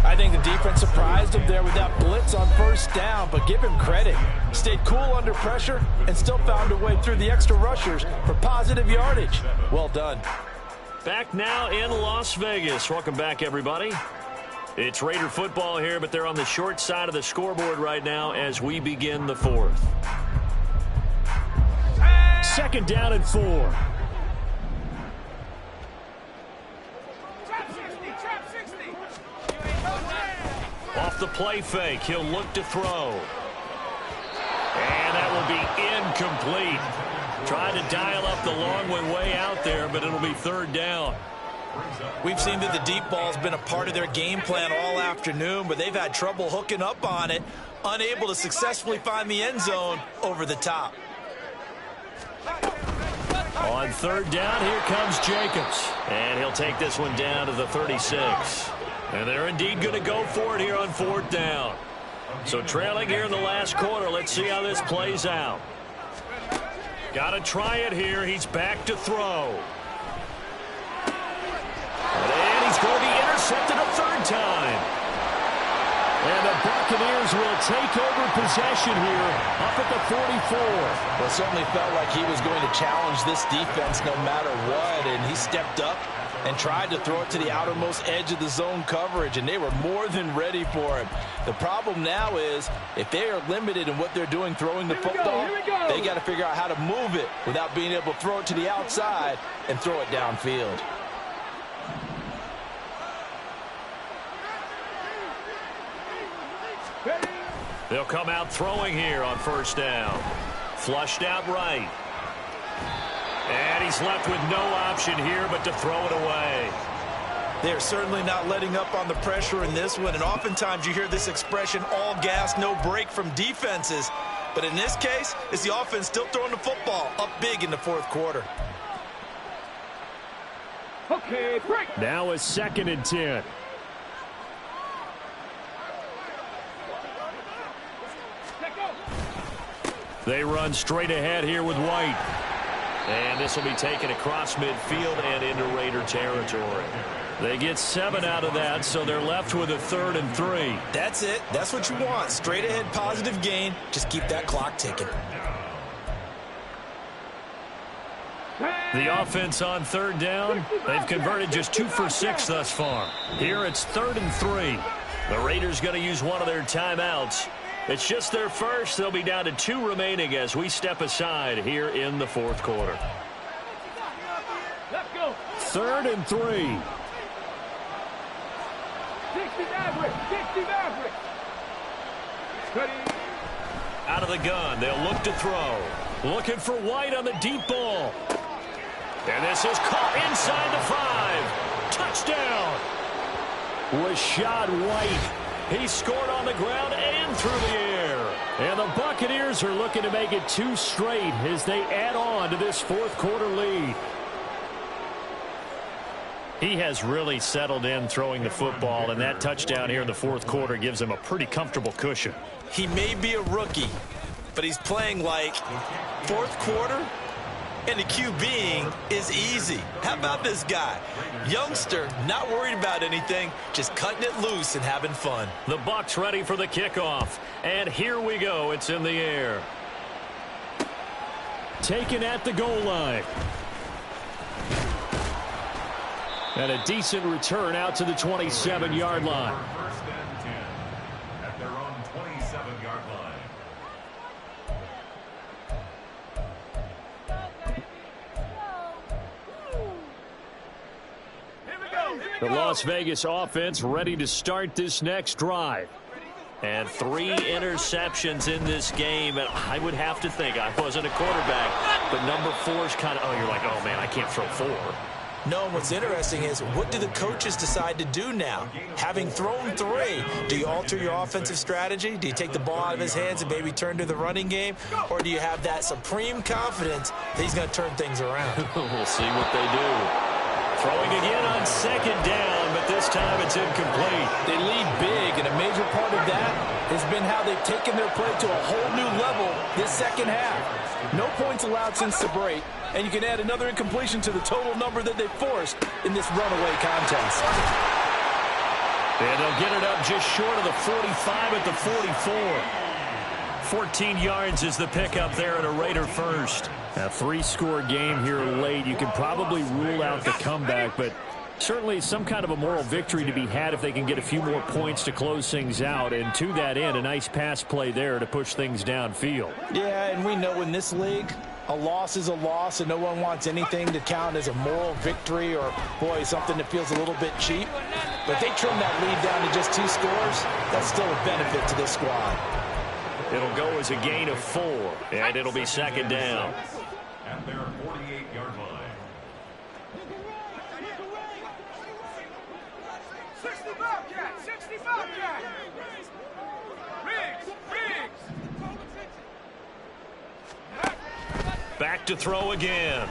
I think the defense surprised him there with that blitz on 1st down, but give him credit. Stayed cool under pressure and still found a way through the extra rushers for positive yardage. Well done.
Back now in Las Vegas. Welcome back, everybody. It's Raider football here, but they're on the short side of the scoreboard right now as we begin the 4th. 2nd down and 4. Off the play fake, he'll look to throw. And that will be incomplete. Trying to dial up the long way out there, but it'll be 3rd down.
We've seen that the deep ball's been a part of their game plan all afternoon, but they've had trouble hooking up on it, unable to successfully find the end zone over the top.
On 3rd down, here comes Jacobs. And he'll take this one down to the 36. And they're indeed going to go for it here on 4th down. So trailing here in the last quarter. Let's see how this plays out. Got to try it here. He's back to throw. And he's going to be intercepted a 3rd time. And the Buccaneers will take over possession here up at the 44.
Well, it certainly felt like he was going to challenge this defense no matter what, and he stepped up and tried to throw it to the outermost edge of the zone coverage, and they were more than ready for him. The problem now is if they are limited in what they're doing throwing the football, they got to figure out how to move it without being able to throw it to the outside and throw it downfield.
They'll come out throwing here on 1st down. Flushed out right. And he's left with no option here but to throw it away.
They're certainly not letting up on the pressure in this one, and oftentimes you hear this expression, all gas, no break from defenses. But in this case, it's the offense still throwing the football up big in the 4th quarter.
Okay, break. Now a 2nd and 10. They run straight ahead here with White. And this will be taken across midfield and into Raider territory. They get 7 out of that, so they're left with a 3rd and 3.
That's it. That's what you want. Straight ahead positive gain. Just keep that clock ticking.
The offense on 3rd down, they've converted just 2 for 6 thus far. Here it's 3rd and 3. The Raiders going to use one of their timeouts. It's just their first. They'll be down to 2 remaining as we step aside here in the 4th quarter. 3rd and 3. Out of the gun, they'll look to throw. Looking for White on the deep ball. And this is caught inside the 5. Touchdown. Rashad White. He scored on the ground and through the air. And the Buccaneers are looking to make it 2 straight as they add on to this 4th quarter lead. He has really settled in throwing the football, and that touchdown here in the 4th quarter gives him a pretty comfortable cushion.
He may be a rookie, but he's playing like 4th quarter, and the QBing is easy. How about this guy? Youngster, not worried about anything, just cutting it loose and having fun.
The Bucs ready for the kickoff, and here we go. It's in the air. Taken at the goal line. And a decent return out to the 27-yard line.
First and 10 at their own 27-yard line.
The Las Vegas offense ready to start this next drive.
And 3 interceptions in this game. And I would have to think, I wasn't a quarterback, but number 4 is kind of, you're like, oh, man, I can't throw 4.
No, what's interesting is, what do the coaches decide to do now? Having thrown 3, do you alter your offensive strategy? Do you take the ball out of his hands and maybe turn to the running game? Or do you have that supreme confidence that he's going to turn things around?
We'll see what they do. Throwing again on 2nd down, but this time it's incomplete.
They lead big, and a major part of that has been how they've taken their play to a whole new level this second half. No points allowed since the break, and you can add another incompletion to the total number that they forced in this runaway contest.
And they'll get it up just short of the 45 at the 44.
14 yards is the pickup there at a Raider first.
A 3-score game here late. You can probably rule out the comeback, but certainly some kind of a moral victory to be had if they can get a few more points to close things out. And to that end, a nice pass play there to push things downfield.
Yeah, and we know in this league, a loss is a loss, and no one wants anything to count as a moral victory or, boy, something that feels a little bit cheap. But if they trim that lead down to just 2 scores, that's still a benefit to this squad.
It'll go as a gain of 4, and it'll be 2nd down.
At their 48-yard line.
65 cat. Riggs.
Back to throw again.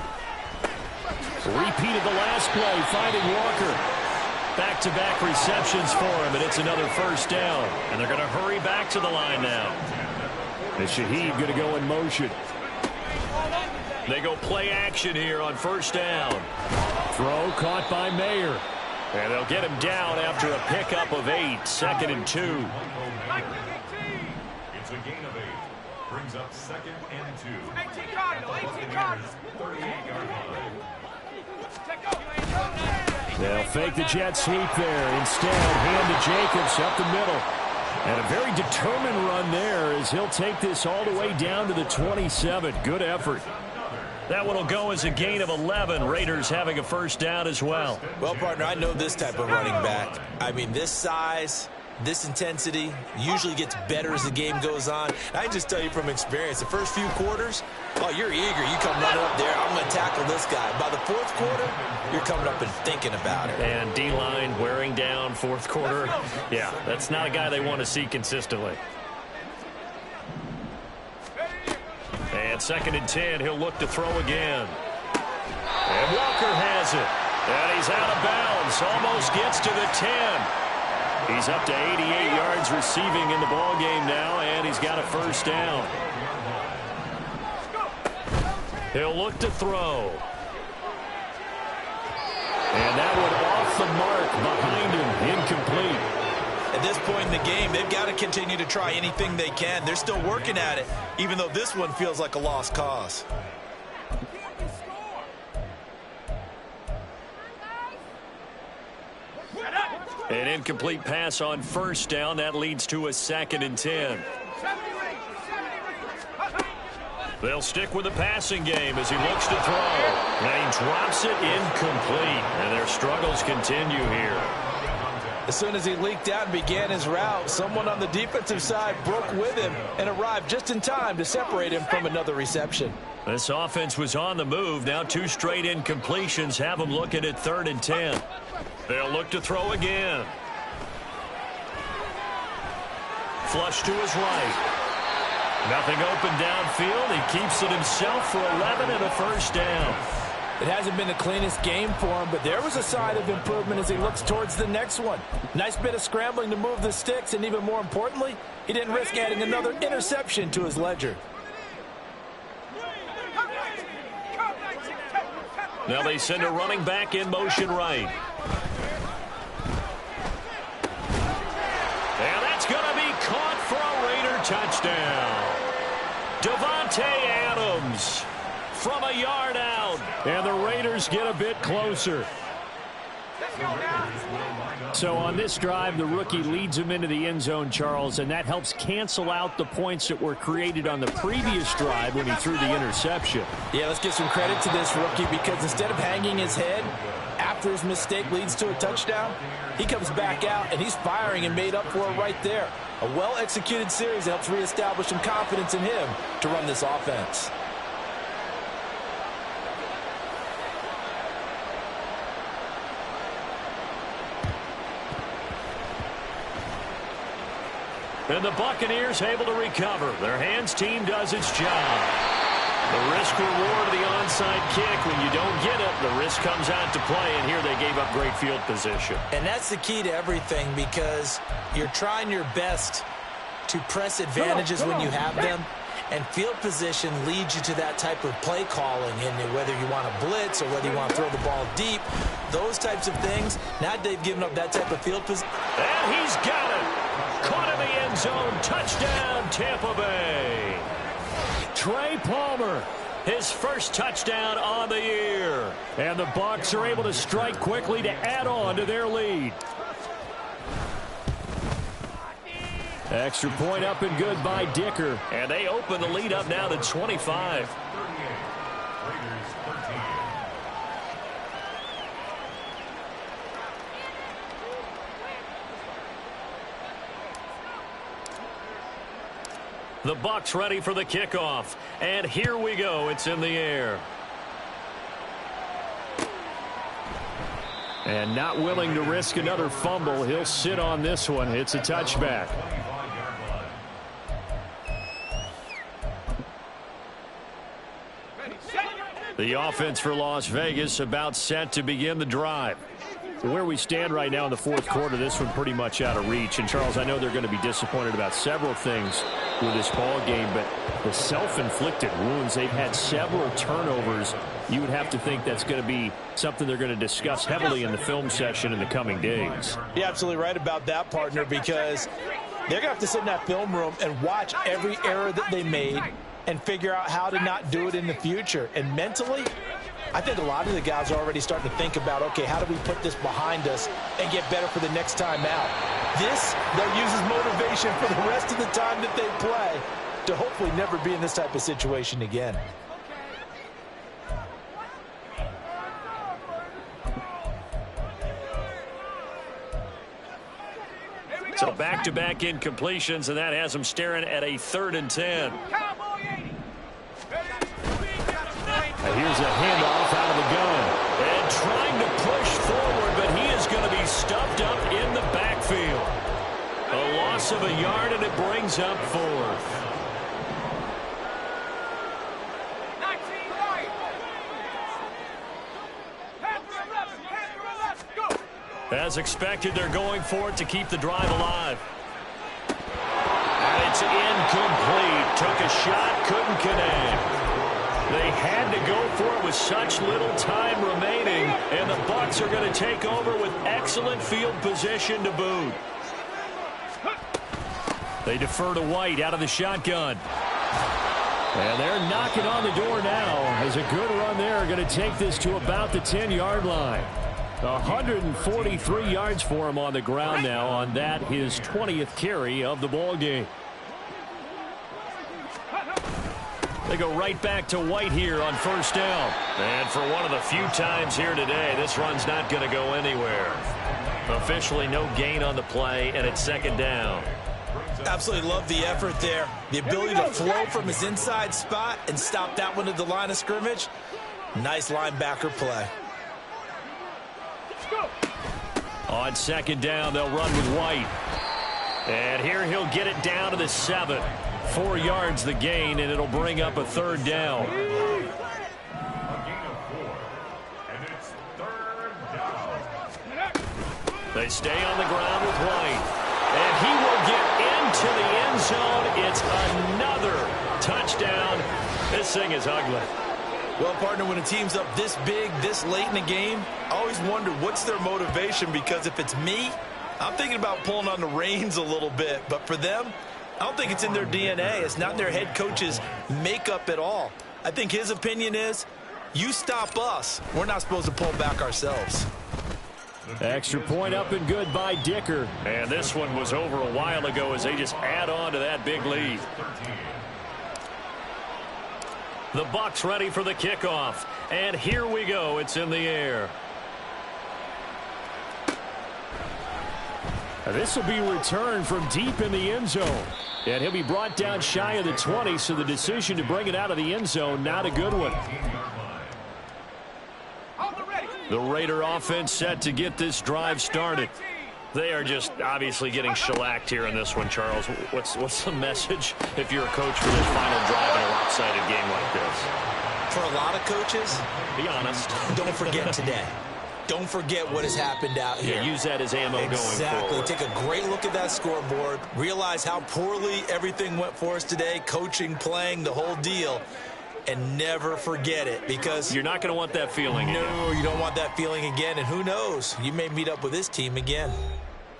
Repeated the last play, finding Walker. Back-to-back receptions for him, and it's another 1st down.
And they're going to hurry back to the line now.
And Shaheed going to go in motion.
They go play action here on 1st down.
Throw caught by Mayer.
And they'll get him down after a pickup of 8, 2nd and 2.
It's a gain of 8. Brings up 2nd and 2.
18 Cardinal, 18 Cardinal.
38-yard line.
They'll fake the jet sweep there. Instead, hand to Jacobs up the middle. And a very determined run there as he'll take this all the way down to the 27. Good effort.
That one will go as a gain of 11. Raiders having a 1st down as well.
Well, partner, I know this type of running back. I mean, this size, this intensity usually gets better as the game goes on. And I can just tell you from experience, the first few quarters, oh, you're eager. You come running up there, I'm going to tackle this guy. By the 4th quarter, you're coming up and thinking about it.
And D-line wearing down 4th quarter. Yeah, that's not a guy they want to see consistently. And 2nd and 10, he'll look to throw again. And Walker has it. And he's out of bounds. Almost gets to the 10. He's up to 88 yards receiving in the ballgame now, and he's got a 1st down. He'll look to throw.
And that one off the mark behind him, incomplete.
At this point in the game, they've got to continue to try anything they can. They're still working at it, even though this one feels like a lost cause.
An incomplete pass on 1st down. That leads to a 2nd and 10. They'll stick with the passing game as he looks to throw. And he drops it incomplete. And their struggles continue here.
As soon as he leaked out and began his route, someone on the defensive side broke with him and arrived just in time to separate him from another reception.
This offense was on the move. Now 2 straight incompletions have them looking at 3rd and 10. They'll look to throw again. Flush to his right. Nothing open downfield. He keeps it himself for 11 and a 1st down.
It hasn't been the cleanest game for him, but there was a sign of improvement as he looks towards the next one. Nice bit of scrambling to move the sticks, and even more importantly, he didn't risk adding another interception to his ledger.
Now they send a running back in motion right. And that's going to be caught for a Raider touchdown. Davante Adams from a yard out.
And the Raiders get a bit closer. So on this drive, the rookie leads him into the end zone, Charles, and that helps cancel out the points that were created on the previous drive when he threw the interception.
Yeah, let's give some credit to this rookie because instead of hanging his head after his mistake leads to a touchdown, he comes back out and he's firing and made up for it right there. A well-executed series that helps reestablish some confidence in him to run this offense.
And the Buccaneers able to recover. Their hands team does its job. The risk-reward of the onside kick. When you don't get it, the risk comes out to play, and here they gave up great field position.
And that's the key to everything because you're trying your best to press advantages when you have them, and field position leads you to that type of play calling, and whether you want to blitz or whether you want to throw the ball deep, those types of things. Now they've given up that type of field position.
And he's got it. Caught in the end zone. Touchdown, Tampa Bay. Trey Palmer, his first touchdown on the year. And the Bucs are able to strike quickly to add on to their lead. Extra point up and good by Dicker. And they open the lead up now to 25. The Bucs ready for the kickoff. And here we go. It's in the air. And not willing to risk another fumble. He'll sit on this one. It's a touchback. The offense for Las Vegas about set to begin the drive. Where we stand right now in the fourth quarter, this one pretty much out of reach. And, Charles, I know they're going to be disappointed about several things with this ball game, but the self-inflicted wounds, they've had several turnovers. You would have to think that's going to be something they're going to discuss heavily in the film session in the coming days.
You're absolutely right about that, partner, because they're going to have to sit in that film room and watch every error that they made and figure out how to not do it in the future. And mentally, I think a lot of the guys are already starting to think about, okay, how do we put this behind us and get better for the next time out? This, they'll use as motivation for the rest of the time that they play to hopefully never be in this type of situation again.
So back-to-back incompletions, and that has them staring at a 3rd and 10. And here's a handoff out of the gun. And trying to push forward, but he is going to be stuffed up in the backfield. A loss of a yard, and it brings up 4th. As expected, they're going for it to keep the drive alive. And it's incomplete. Took a shot, couldn't connect. They had to go for it with such little time remaining, and the Bucs are going to take over with excellent field position to boot. They defer to White out of the shotgun. And they're knocking on the door now as a good run there. Going to take this to about the 10-yard line. 143 yards for him on the ground now on that, his 20th carry of the ball game. They go right back to White here on 1st down. And for one of the few times here today, this run's not going to go anywhere. Officially no gain on the play, and it's 2nd down.
Absolutely love the effort there. The ability to flow from his inside spot and stop that one at the line of scrimmage. Nice linebacker play.
On 2nd down, they'll run with White. And here he'll get it down to the 7. 4 yards the gain, and it'll bring up a 3rd down.
A gain of 4, and it's 3rd down.
They stay on the ground with White. And he will get into the end zone. It's another touchdown. This thing is ugly.
Well, partner, when a team's up this big, this late in the game, I always wonder what's their motivation, because if it's me, I'm thinking about pulling on the reins a little bit. But for them, I don't think it's in their DNA. It's not in their head coach's makeup at all. I think his opinion is, you stop us, we're not supposed to pull back ourselves.
Extra point up and good by Dicker.
And this one was over a while ago as they just add on to that big lead. The Bucs ready for the kickoff. And here we go. It's in the air.
This will be returned from deep in the end zone. And he'll be brought down shy of the 20, so the decision to bring it out of the end zone, not a good one. The Raider offense set to get this drive started. They are just obviously getting shellacked here in this one, Charles. What's the message if you're a coach for this final drive in a lopsided game like this?
For a lot of coaches,
be honest.
Don't forget today. Don't forget what has happened out here.
Yeah, use that as ammo going forward.
Exactly. Take a great look at that scoreboard. Realize how poorly everything went for us today. Coaching, playing, the whole deal. And never forget it, because
you're not going to want that feeling again.
No, you don't want that feeling again. And who knows? You may meet up with this team again.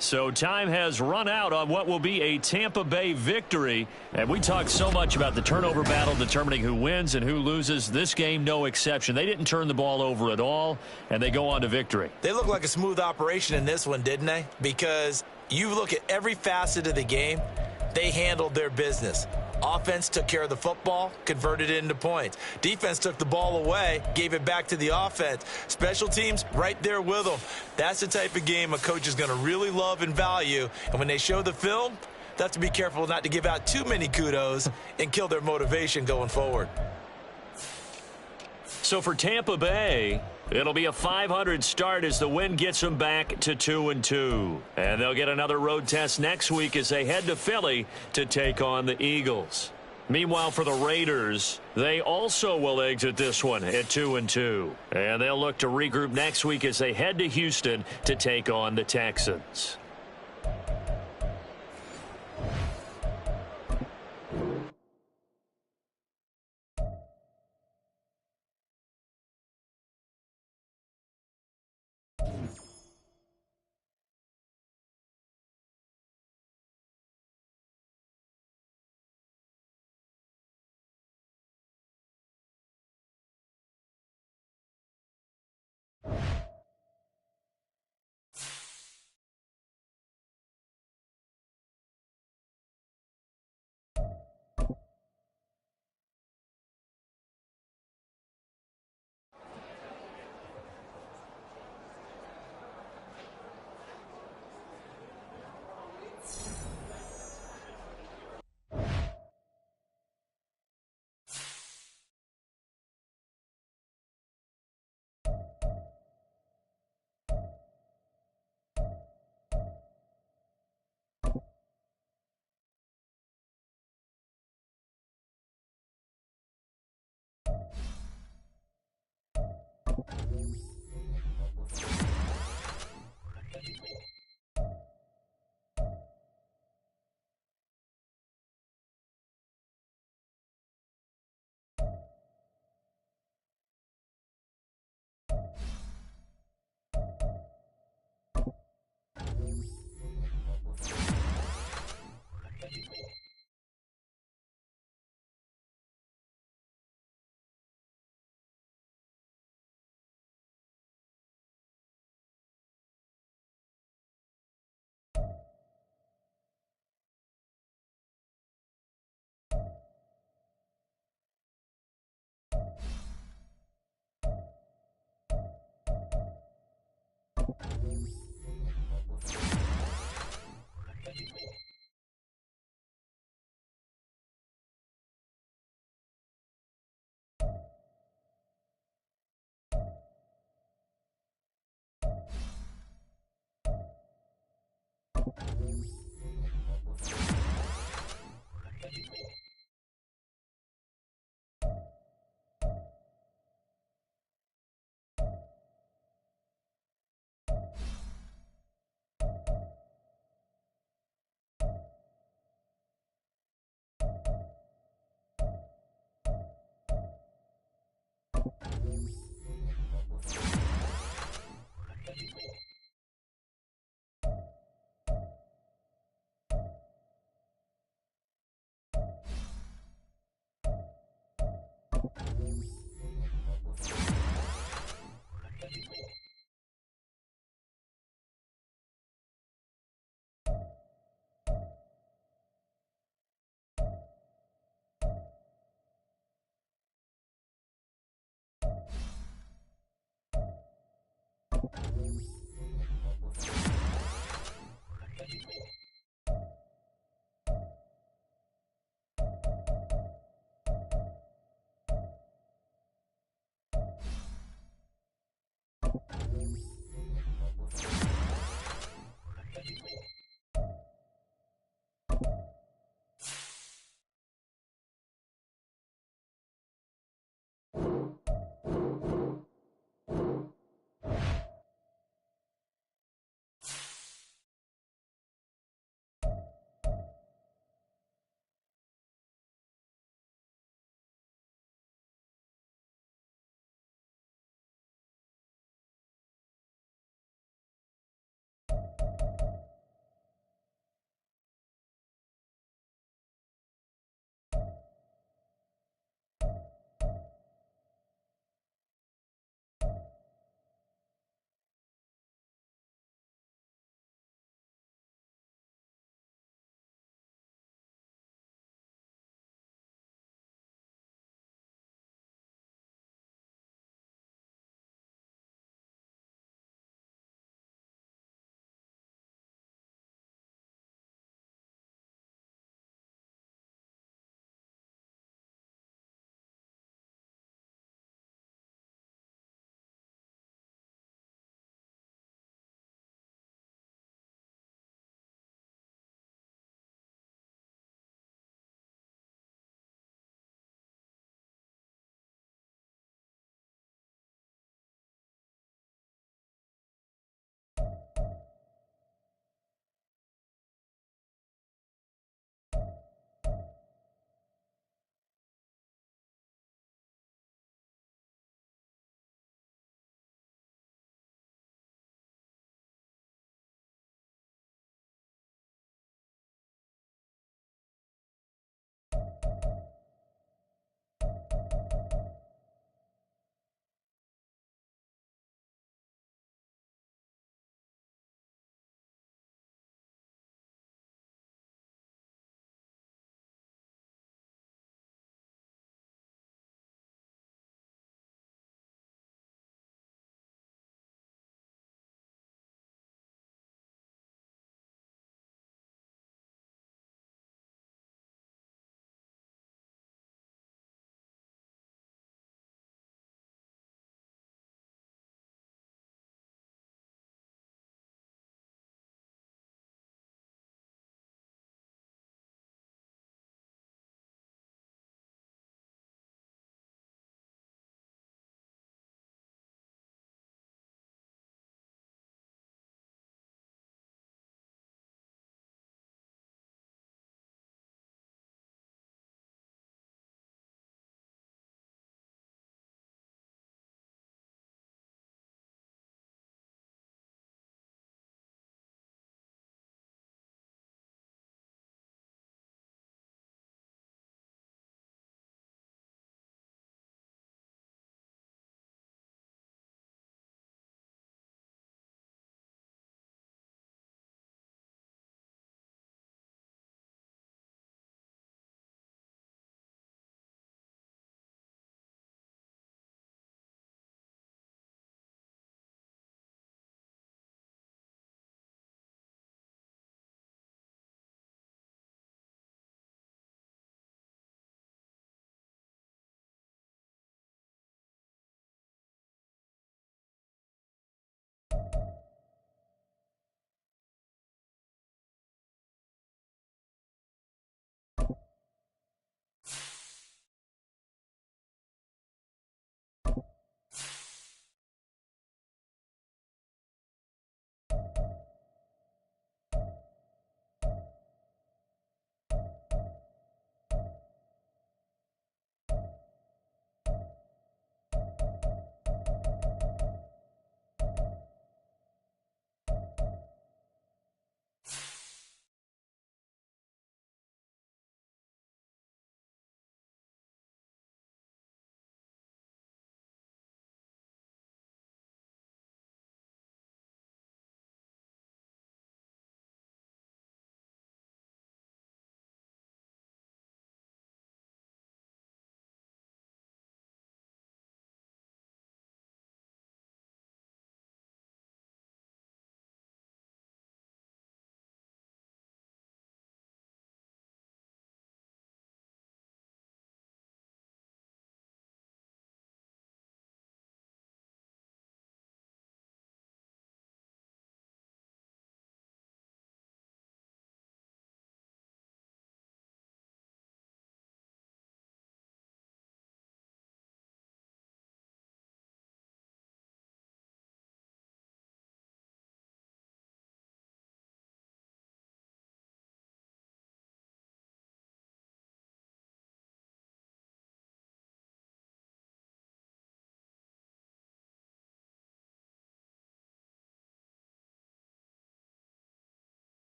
So time has run out on what will be a Tampa Bay victory. And we talked so much about the turnover battle determining who wins and who loses. This game, no exception. They didn't turn the ball over at all, and they go on to victory.
They look like a smooth operation in this one, didn't they? Because you look at every facet of the game, they handled their business. Offense took care of the football, converted it into points. Defense took the ball away, gave it back to the offense. Special teams, right there with them. That's the type of game a coach is going to really love and value. And when they show the film, they have to be careful not to give out too many kudos and kill their motivation going forward.
So for Tampa Bay, it'll be a .500 start as the win gets them back to 2-2. And they'll get another road test next week as they head to Philly to take on the Eagles. Meanwhile, for the Raiders, they also will exit this one at 2-2. And they'll look to regroup next week as they head to Houston to take on the Texans.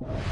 ball.